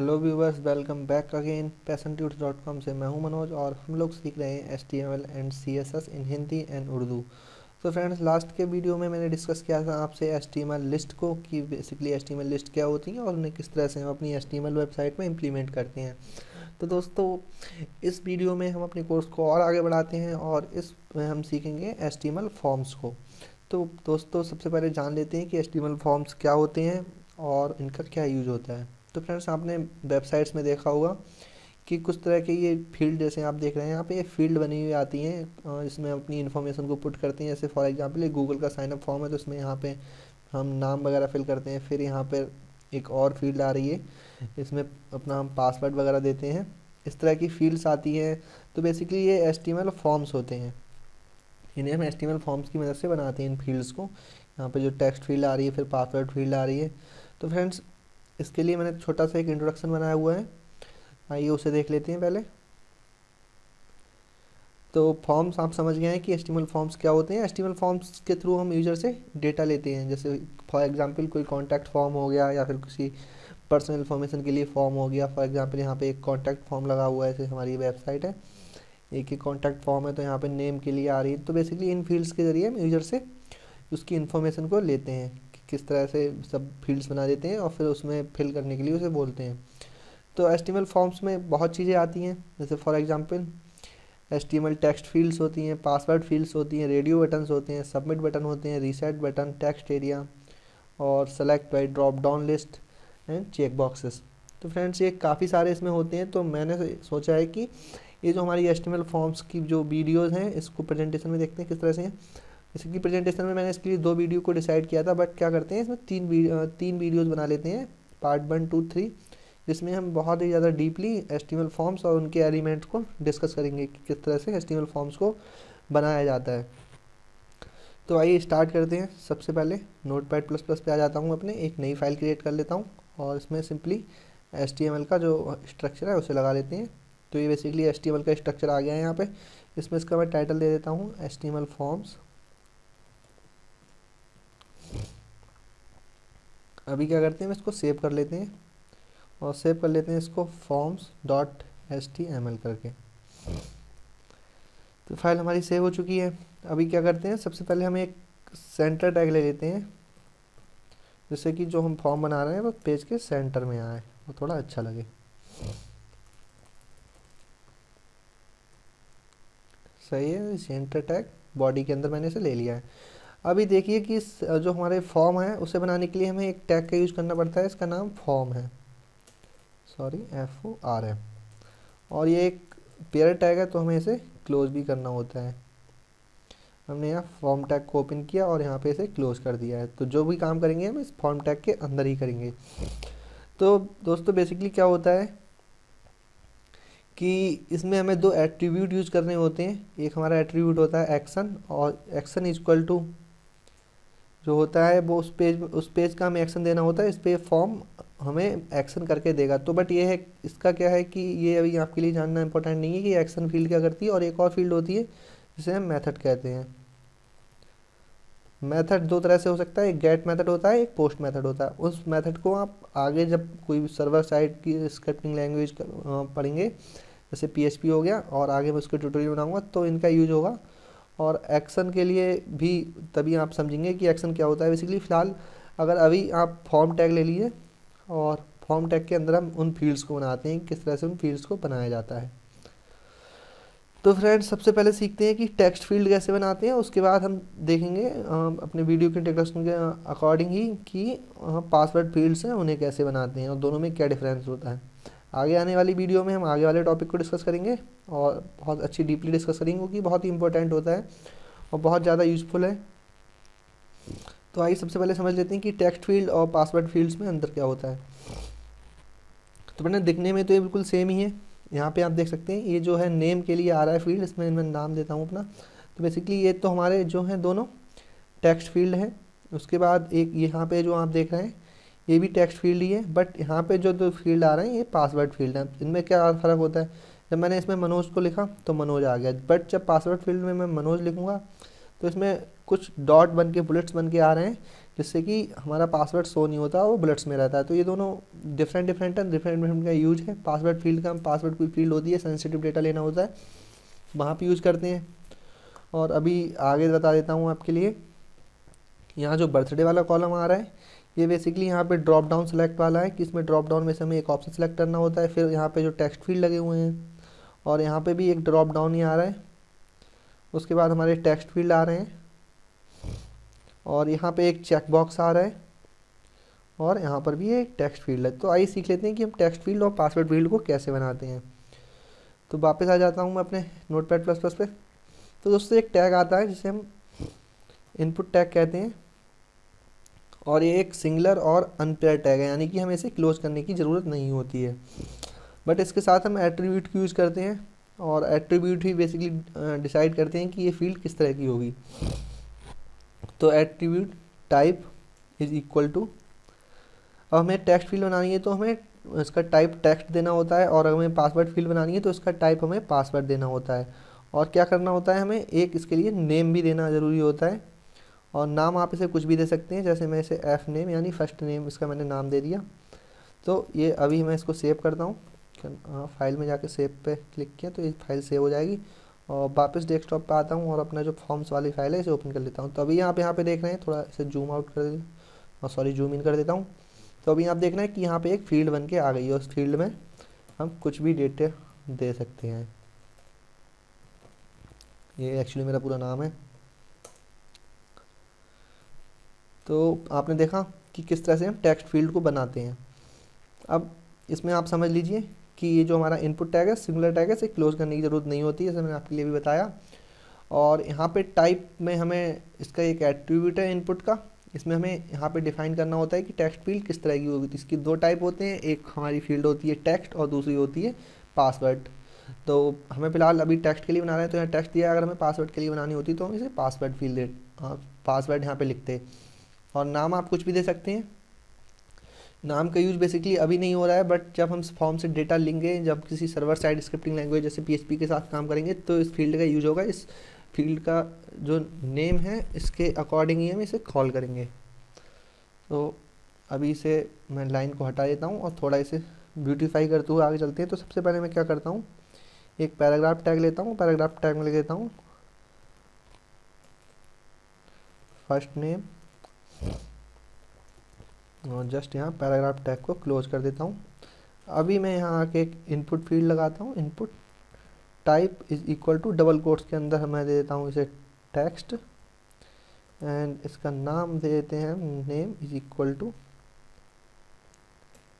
Hello viewers, welcome back again passiontutors.com से मैं हूं मनोज और हम लोग सीख रहे हैं HTML and CSS in Hindi and Urdu. तो फ्रेंड्स, लास्ट के वीडियो में मैंने डिस्कस किया था आपसे HTML लिस्ट को कि बेसिकली HTML लिस्ट क्या होती है और उन्हें किस तरह से हम अपनी HTML वेबसाइट में इम्प्लीमेंट करते हैं। तो दोस्तों, इस वीडियो में हम अपने कोर्स को और आगे बढ़ाते हैं और इसमें हम सीखेंगे HTML फॉर्म्स को। तो दोस्तों, सबसे पहले जान लेते हैं कि HTML फॉर्म्स क्या होते हैं और इनका क्या यूज होता है। तो फ्रेंड्स, आपने वेबसाइट्स में देखा होगा कि कुछ तरह के ये फील्ड जैसे आप देख रहे हैं यहाँ पे, ये फील्ड बनी हुई आती हैं इसमें अपनी इन्फॉर्मेशन को पुट करते हैं। जैसे फॉर एग्जांपल ये गूगल का साइनअप फॉर्म है, तो इसमें यहाँ पे हम नाम वगैरह फिल करते हैं। फिर यहाँ पर एक और फील्ड आ रही है, इसमें अपना हम पासवर्ड वगैरह देते हैं। इस तरह की फील्ड्स आती हैं। तो बेसिकली ये HTML फॉर्म्स होते हैं, इन्हें हम HTML फॉर्म्स की मदद से बनाते हैं इन फील्ड्स को। यहाँ पे जो टेक्स्ट फील्ड आ रही है, फिर पासवर्ड फील्ड आ रही है। तो फ्रेंड्स, इसके लिए मैंने छोटा सा एक इंट्रोडक्शन बनाया हुआ है, आइए उसे देख लेते हैं पहले। तो फॉर्म्स आप समझ गए हैं कि HTML फॉर्म्स क्या होते हैं। HTML फॉर्म्स के थ्रू हम यूजर से डेटा लेते हैं। जैसे फॉर एग्जांपल कोई कॉन्टैक्ट फॉर्म हो गया या फिर किसी पर्सनल इन्फॉर्मेशन के लिए फॉर्म हो गया। फॉर एग्जांपल यहाँ पे एक कॉन्टैक्ट फॉर्म लगा हुआ है, जैसे हमारी वेबसाइट है, एक ही कॉन्टैक्ट फॉर्म है, तो यहाँ पे नेम के लिए आ रही है। तो बेसिकली इन फील्ड्स के जरिए हम यूजर से उसकी इन्फॉर्मेशन को लेते हैं कि किस तरह से सब फील्ड्स बना देते हैं और फिर उसमें फिल करने के लिए उसे बोलते हैं। तो HTML फॉर्म्स में बहुत चीज़ें आती हैं, जैसे for example HTML text fields होती हैं, पासवर्ड फील्ड्स होती हैं, रेडियो बटन्स होते हैं, सबमिट बटन होते हैं, रीसेट बटन, टेक्स्ट एरिया और select by drop down list and check boxes. तो फ्रेंड्स, ये काफ़ी सारे इसमें होते हैं। तो मैंने सोचा है कि ये जो हमारी HTML फॉर्म्स की जो वीडियोज़ हैं, इसको प्रेजेंटेशन में देखते हैं किस तरह से हैं। इसकी प्रेजेंटेशन में मैंने इसके लिए 2 वीडियो को डिसाइड किया था, बट क्या करते हैं इसमें 3 वीडियोज़ बना लेते हैं, पार्ट 1, 2, 3, जिसमें हम बहुत ही ज़्यादा डीपली HTML फॉर्म्स और उनके एलिमेंट्स को डिस्कस करेंगे कि किस तरह से HTML फॉर्म्स को बनाया जाता है। तो आइए स्टार्ट करते हैं। सबसे पहले Notepad++ पे आ जाता हूँ, अपने एक नई फाइल क्रिएट कर लेता हूँ और इसमें सिंपली HTML का जो स्ट्रक्चर है उसे लगा लेते हैं। तो ये बेसिकली HTML का स्ट्रक्चर आ गया है यहाँ पे। इसमें इसका मैं टाइटल दे देता हूँ HTML फॉर्म्स। अभी क्या करते हैं, इसको सेव कर लेते हैं और सेव कर लेते हैं इसको forms.html करके। तो फाइल हमारी सेव हो चुकी है। अभी क्या करते हैं, सबसे पहले हम एक सेंटर टैग ले लेते हैं, जिससे कि जो हम फॉर्म बना रहे हैं वो पेज के सेंटर में आए, वो थोड़ा अच्छा लगे। सही है, सेंटर टैग बॉडी के अंदर मैंने इसे ले लिया है। अभी देखिए कि जो हमारे फॉर्म है उसे बनाने के लिए हमें एक टैग का यूज़ करना पड़ता है, इसका नाम फॉर्म है, सॉरी FORM। और ये एक पेयर टैग है, तो हमें इसे क्लोज भी करना होता है। हमने यहाँ फॉर्म टैग को ओपन किया और यहाँ पे इसे क्लोज कर दिया है। तो जो भी काम करेंगे हम इस फॉर्म टैग के अंदर ही करेंगे। तो दोस्तों, बेसिकली क्या होता है कि इसमें हमें 2 एट्रीब्यूट यूज़ करने होते हैं। एक हमारा एट्रीब्यूट होता है एक्शन, और एक्शन इक्वल टू जो होता है वो उस पेज का हमें एक्शन देना होता है। इस पे फॉर्म हमें एक्शन करके देगा। तो बट ये है, इसका क्या है कि ये अभी आपके लिए जानना इंपॉर्टेंट नहीं है कि एक्शन फील्ड क्या करती है। और एक और फील्ड होती है जिसे हम मेथड कहते हैं। मेथड 2 तरह से हो सकता है, एक गेट मेथड होता है, एक पोस्ट मेथड होता है। उस मेथड को आप आगे जब कोई सर्वर साइड की स्क्रिप्टिंग लैंग्वेज पढ़ेंगे, जैसे PHP हो गया, और आगे मैं उसके ट्यूटोरियल बनाऊंगा तो इनका यूज होगा। और एक्शन के लिए भी तभी आप समझेंगे कि एक्शन क्या होता है। बेसिकली फ़िलहाल अगर अभी आप फॉर्म टैग ले लीजिए और फॉर्म टैग के अंदर हम उन फील्ड्स को बनाते हैं, किस तरह से उन फील्ड्स को बनाया जाता है। तो फ्रेंड्स, सबसे पहले सीखते हैं कि टेक्स्ट फील्ड कैसे बनाते हैं। उसके बाद हम देखेंगे अपने वीडियो के इंट्रोडक्शन के अकॉर्डिंग ही कि पासवर्ड फील्ड्स हैं उन्हें कैसे बनाते हैं और दोनों में क्या डिफरेंस होता है। आगे आने वाली वीडियो में हम आगे वाले टॉपिक को डिस्कस करेंगे और बहुत अच्छी डीपली डिस्कस करेंगे, क्योंकि बहुत ही इंपॉर्टेंट होता है और बहुत ज़्यादा यूज़फुल है। तो आइए सबसे पहले समझ लेते हैं कि टेक्स्ट फील्ड और पासवर्ड फील्ड्स में अंतर क्या होता है। तो मैंने दिखने में तो ये बिल्कुल सेम ही है। यहाँ पे आप देख सकते हैं, ये जो है नेम के लिए आ रहा है फील्ड, इसमें मैं नाम देता हूँ अपना। तो बेसिकली ये तो हमारे जो हैं दोनों टेक्स्ट फील्ड हैं। उसके बाद एक यहाँ पे जो आप देख रहे हैं ये भी टेक्स्ट फील्ड ही है, बट यहाँ पे जो 2 फील्ड आ रहे हैं ये पासवर्ड फील्ड है। इनमें क्या फ़र्क होता है, जब मैंने इसमें मनोज को लिखा तो मनोज आ गया, बट जब पासवर्ड फील्ड में मैं मनोज लिखूँगा तो इसमें कुछ डॉट बन के, बुलेट्स बन के आ रहे हैं, जिससे कि हमारा पासवर्ड शो नहीं होता, वो बुलेट्स में रहता है। तो ये दोनों डिफरेंट डिफरेंट है, डिफरेंट डिफरेंट का यूज है। पासवर्ड फील्ड का, पासवर्ड कोई फील्ड होती है, सेंसिटिव डेटा लेना होता है, वहाँ पे यूज़ करते हैं। और अभी आगे बता देता हूँ आपके लिए। यहाँ जो बर्थडे वाला कॉलम आ रहा है, ये बेसिकली यहाँ पे ड्रॉप डाउन सेलेक्ट वाला है कि इसमें ड्रॉप डाउन में से हमें एक ऑप्शन सेलेक्ट करना होता है। फिर यहाँ पे जो टेक्स्ट फील्ड लगे हुए हैं, और यहाँ पे भी एक ड्रॉप डाउन ही आ रहा है। उसके बाद हमारे टेक्स्ट फील्ड आ रहे हैं, और यहाँ पे एक चेक बॉक्स आ रहा है, और यहाँ पर भी एक टेक्स्ट फील्ड है। तो आइए सीख लेते हैं कि हम टेक्स्ट फील्ड और पासवर्ड फील्ड को कैसे बनाते हैं। तो वापस आ जाता हूँ मैं अपने नोटपैड प्लस प्लस पे। तो दोस्तों एक टैग आता है जिसे हम इनपुट टैग कहते हैं, और ये एक सिंगुलर और अनपेयर टैग है, यानी कि हमें इसे क्लोज करने की ज़रूरत नहीं होती है। बट इसके साथ हम एट्रीब्यूट की यूज़ करते हैं, और एट्रीब्यूट ही बेसिकली डिसाइड करते हैं कि ये फील्ड किस तरह की होगी। तो attribute type is equal to, अब हमें टेक्स्ट फील्ड बनानी है तो हमें इसका टाइप टेक्स्ट देना होता है, और अगर हमें पासवर्ड फील्ड बनानी है तो इसका टाइप हमें पासवर्ड देना होता है। और क्या करना होता है, हमें एक इसके लिए नेम भी देना ज़रूरी होता है। और नाम आप इसे कुछ भी दे सकते हैं, जैसे मैं इसे एफ नेम यानी फर्स्ट नेम इसका मैंने नाम दे दिया। तो ये अभी मैं इसको सेव करता हूँ, फाइल में जाके सेव पे क्लिक किया तो ये फाइल सेव हो जाएगी। और वापस डेस्कटॉप पे आता हूँ और अपना जो फॉर्म्स वाली फाइल है इसे ओपन कर लेता हूँ। तो अभी आप यहाँ पे देख रहे हैं, थोड़ा इसे जूम आउट कर दे, और सॉरी जूम इन कर देता हूँ। तो अभी आप देख रहे हैं कि यहाँ पे एक फील्ड बन के आ गई है, उस फील्ड में हम कुछ भी डेटा दे सकते हैं। ये एक्चुअली मेरा पूरा नाम है। तो आपने देखा कि किस तरह से हम टेक्स्ट फील्ड को बनाते हैं। अब इसमें आप समझ लीजिए कि ये जो हमारा इनपुट टैग है, सिंगुलर टैग है, इसे क्लोज करने की ज़रूरत नहीं होती है, जैसे मैंने आपके लिए भी बताया। और यहाँ पे टाइप में हमें इसका एक एट्रीब्यूट है इनपुट का, इसमें हमें यहाँ पे डिफाइन करना होता है कि टेक्स्ट फील्ड किस तरह की होगी। तो इसकी दो टाइप होते हैं, एक हमारी फील्ड होती है टेक्स्ट और दूसरी होती है पासवर्ड। तो हमें फ़िलहाल अभी टेक्स्ट के लिए बना रहे हैं तो यहाँ टेक्स्ट दिया, अगर हमें पासवर्ड के लिए बनानी होती तो हम इसे पासवर्ड फील्ड पासवर्ड यहाँ पे लिखते। और नाम आप कुछ भी दे सकते हैं। नाम का यूज़ बेसिकली अभी नहीं हो रहा है, बट जब हम फॉर्म से डेटा लेंगे, जब किसी सर्वर साइड स्क्रिप्टिंग लैंग्वेज जैसे PHP के साथ काम करेंगे, तो इस फील्ड का यूज होगा। इस फील्ड का जो नेम है इसके अकॉर्डिंग ही हम इसे कॉल करेंगे। तो अभी इसे मैं लाइन को हटा देता हूँ और थोड़ा इसे ब्यूटीफाई करते हुए आगे चलते हैं। तो सबसे पहले मैं क्या करता हूँ, एक पैराग्राफ टैग लेता हूँ, पैराग्राफ टैग में लिख देता हूँ फर्स्ट नेम, और जस्ट यहाँ पैराग्राफ टैग को क्लोज कर देता हूँ। अभी मैं यहाँ आके एक इनपुट फील्ड लगाता हूँ, input type is equal to double quotes के अंदर मैं दे देता हूँ इसे टेक्स्ट, एंड इसका नाम दे देते हैं name is equal to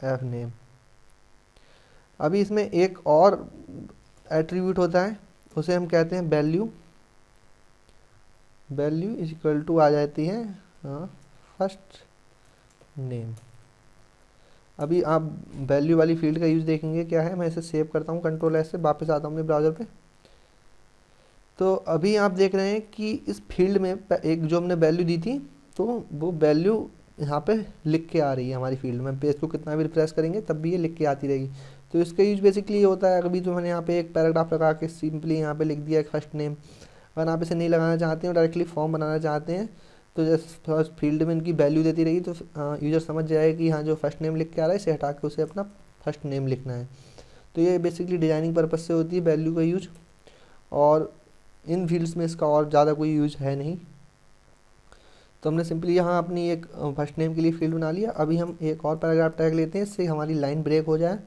F name. अभी इसमें एक और एट्रीब्यूट होता है, उसे हम कहते हैं value. Value is equal to आ जाती है फर्स्ट नेम। अभी आप वैल्यू वाली फील्ड का यूज़ देखेंगे क्या है। मैं इसे सेव करता हूँ, Ctrl+S से वापस आता हूँ अपने ब्राउज़र पे। तो अभी आप देख रहे हैं कि इस फील्ड में एक जो हमने वैल्यू दी थी, तो वो वैल्यू यहाँ पे लिख के आ रही है हमारी फील्ड में। पेज को कितना भी रिफ्रेश करेंगे तब भी ये लिख के आती रहेगी। तो इसका यूज बेसिकली ये होता है, अभी तो मैंने यहाँ पे एक पैराग्राफ लगा के सिंपली यहाँ पे लिख दिया फर्स्ट नेम। अगर आप इसे नहीं लगाना चाहते हैं, डायरेक्टली फॉर्म बनाना चाहते हैं, तो जैसे फर्स्ट फील्ड में इनकी वैल्यू देती रहेगी, तो यूज़र समझ जाएगा कि हाँ जो फर्स्ट नेम लिख के आ रहा है इसे हटा के उसे अपना फर्स्ट नेम लिखना है। तो ये बेसिकली डिज़ाइनिंग पर्पज़ से होती है वैल्यू का यूज, और इन फील्ड्स में इसका और ज़्यादा कोई यूज है नहीं। तो हमने सिंपली यहाँ अपनी एक फर्स्ट नेम के लिए फील्ड बना लिया। अभी हम एक और पैराग्राफ टैग लेते हैं, इससे हमारी लाइन ब्रेक हो जाए,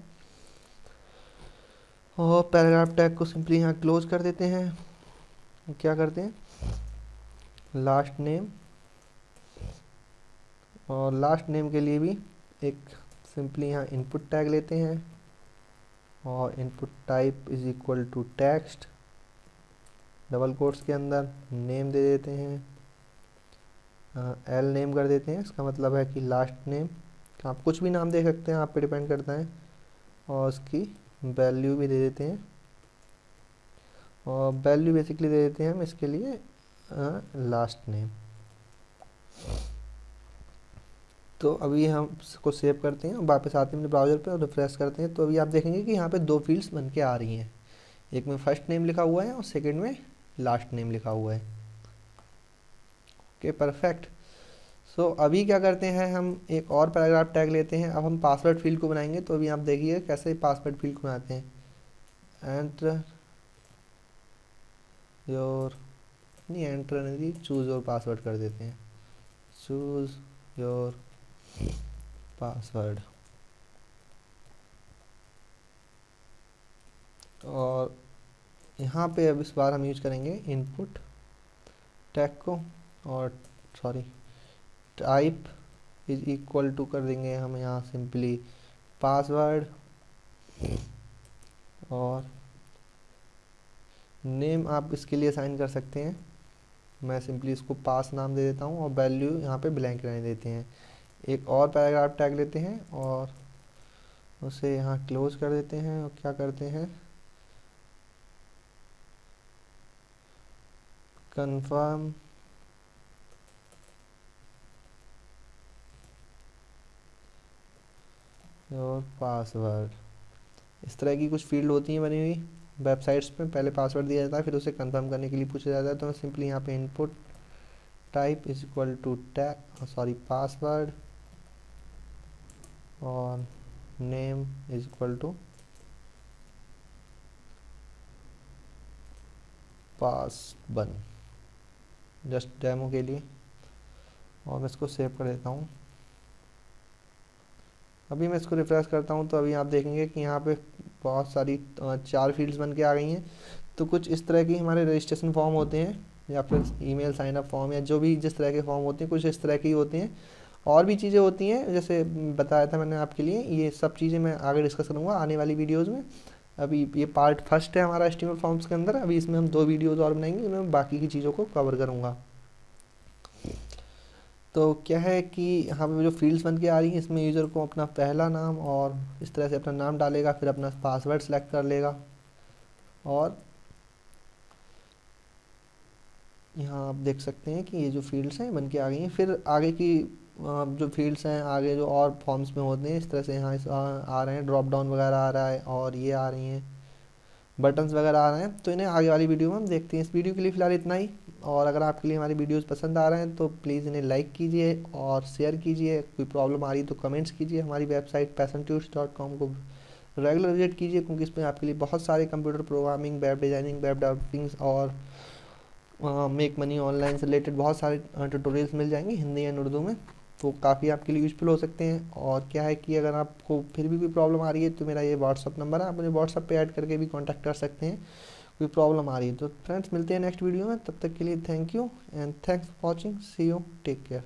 और पैराग्राफ टैग को सिंपली यहाँ क्लोज कर देते हैं। क्या करते हैं, लास्ट नेम, और लास्ट नेम के लिए भी एक सिंपली यहाँ इनपुट टैग लेते हैं, और input type is equal to text, double quotes के अंदर नेम दे देते हैं, एल नेम कर देते हैं। इसका मतलब है कि लास्ट नेम। आप कुछ भी नाम दे सकते हैं, आप पे डिपेंड करता है। और उसकी वैल्यू भी दे देते हैं, और वैल्यू बेसिकली दे देते हैं हम इसके लिए लास्ट नेम। तो अभी हम इसको सेव करते हैं, वापस आते हैं अपने ब्राउज़र पे और रिफ्रेश करते हैं। तो अभी आप देखेंगे कि यहाँ पे दो फील्ड्स बन के आ रही हैं, एक में फर्स्ट नेम लिखा हुआ है और सेकंड में लास्ट नेम लिखा हुआ है। Okay perfect. अभी क्या करते हैं, हम एक और पैराग्राफ टैग लेते हैं। अब हम पासवर्ड फील्ड को बनाएंगे, तो अभी आप देखिए कैसे पासवर्ड फील्ड को बनाते हैं। एंटर योर, नहीं एंटर नहीं, चूज़ योर पासवर्ड कर देते हैं। Choose your password. और यहाँ पे अब इस बार हम यूज करेंगे इनपुट टैग को, और sorry type is equal to कर देंगे हम यहाँ सिंपली पासवर्ड, और नेम आप इसके लिए असाइन कर सकते हैं। मैं सिंपली इसको पास नाम दे देता हूँ, और वैल्यू यहाँ पे ब्लैंक रहने देते हैं। एक और पैराग्राफ टैग लेते हैं और उसे यहाँ क्लोज कर देते हैं, और क्या करते हैं, कंफर्म योर पासवर्ड। इस तरह की कुछ फील्ड होती हैं बनी हुई वेबसाइट्स पे, पहले पासवर्ड दिया जाता है, फिर उसे कंफर्म करने के लिए पूछा जाता है। तो मैं सिंपली यहाँ पे input type is equal to tag sorry password, और नेम इज इक्वल टू पास1, जस्ट डेमो के लिए, और मैं इसको सेव कर देता हूँ। अभी मैं इसको रिफ्रेश करता हूँ, तो अभी आप देखेंगे कि यहाँ पे बहुत सारी 4 फील्ड्स बन के आ गई हैं। तो कुछ इस तरह की हमारे रजिस्ट्रेशन फॉर्म होते हैं, या फिर ईमेल साइन अप फॉर्म, या जो भी जिस तरह के फॉर्म होते हैं कुछ इस तरह के ही होते हैं। और भी चीज़ें होती हैं, जैसे बताया था मैंने आपके लिए, ये सब चीज़ें मैं आगे डिस्कस करूँगा आने वाली वीडियोज़ में। अभी ये पार्ट फर्स्ट है हमारा HTML फॉर्म्स के अंदर। अभी इसमें हम 2 वीडियोज़ और बनाएंगे, जिनमें बाकी की चीज़ों को कवर करूँगा। तो क्या है कि यहाँ पे जो फील्ड्स बन के आ रही हैं, इसमें यूज़र को अपना पहला नाम और इस तरह से अपना नाम डालेगा, फिर अपना पासवर्ड सेलेक्ट कर लेगा, और यहाँ आप देख सकते हैं कि ये जो फील्ड्स हैं बन के आ गई हैं। फिर आगे की जो फील्ड्स हैं, आगे जो और फॉर्म्स में होते हैं, इस तरह से यहाँ आ रहे हैं, ड्रॉप डाउन वगैरह आ रहा है, और ये आ रही हैं बटन्स वगैरह आ रहे हैं। तो इन्हें आगे वाली वीडियो में हम देखते हैं। इस वीडियो के लिए फ़िलहाल इतना ही, और अगर आपके लिए हमारी वीडियोस पसंद आ रहे हैं तो प्लीज़ इन्हें लाइक कीजिए और शेयर कीजिए। कोई प्रॉब्लम आ रही है तो कमेंट्स कीजिए। हमारी वेबसाइट passiontubes.com को रेगुलर विजिट कीजिए, क्योंकि इसमें आपके लिए बहुत सारे computer programming, web designing, web developing और मेक मनी ऑनलाइन से रिलेटेड बहुत सारे ट्यूटोरियल्स मिल जाएंगे हिंदी एंड उर्दू में। तो काफ़ी आपके लिए यूज़फुल हो सकते हैं। और क्या है कि अगर आपको फिर भी कोई प्रॉब्लम आ रही है, तो मेरा ये व्हाट्सअप नंबर है, आप मुझे व्हाट्सअप पे ऐड करके भी कांटेक्ट कर सकते हैं कोई प्रॉब्लम आ रही है। तो फ्रेंड्स मिलते हैं नेक्स्ट वीडियो में, तब तक के लिए thank you and thanks for watching, see you, take care.